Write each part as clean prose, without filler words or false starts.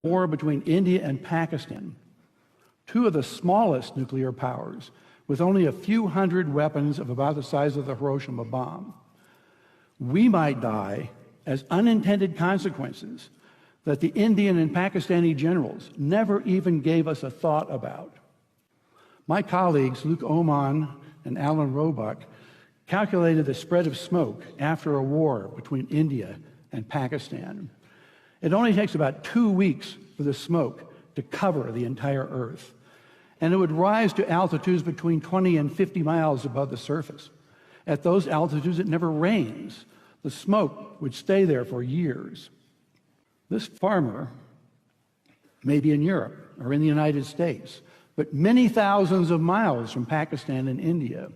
war between India and Pakistan, two of the smallest nuclear powers, with only a few hundred weapons of about the size of the Hiroshima bomb, we might die as unintended consequences that the Indian and Pakistani generals never even gave us a thought about. My colleagues, Luke Oman and Alan Roebuck, calculated the spread of smoke after a war between India and Pakistan. It only takes about 2 weeks for the smoke to cover the entire Earth, and it would rise to altitudes between 20 and 50 miles above the surface. At those altitudes, it never rains. The smoke would stay there for years. This farmer may be in Europe or in the United States, but many thousands of miles from Pakistan and India,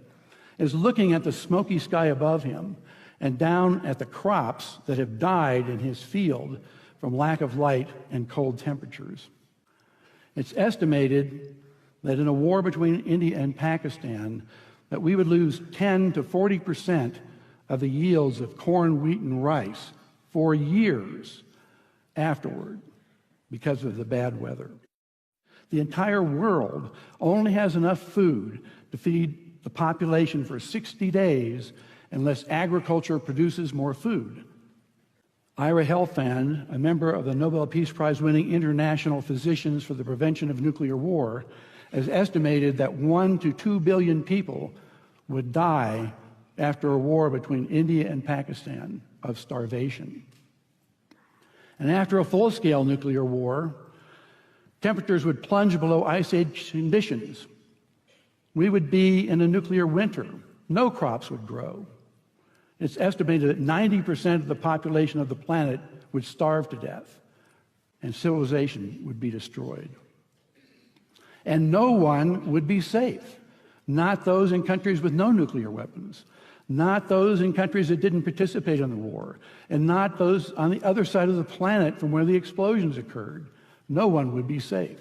is looking at the smoky sky above him and down at the crops that have died in his field from lack of light and cold temperatures. It's estimated that in a war between India and Pakistan, that we would lose 10 to 40% of the yields of corn, wheat, and rice for years afterward because of the bad weather. The entire world only has enough food to feed the population for 60 days unless agriculture produces more food. Ira Helfand, a member of the Nobel Peace Prize-winning International Physicians for the Prevention of Nuclear War, has estimated that 1 to 2 billion people would die after a war between India and Pakistan of starvation. And after a full-scale nuclear war, temperatures would plunge below ice age conditions. We would be in a nuclear winter. No crops would grow. It's estimated that 90% of the population of the planet would starve to death, and civilization would be destroyed. And no one would be safe. Not those in countries with no nuclear weapons, not those in countries that didn't participate in the war, and not those on the other side of the planet from where the explosions occurred. No one would be safe.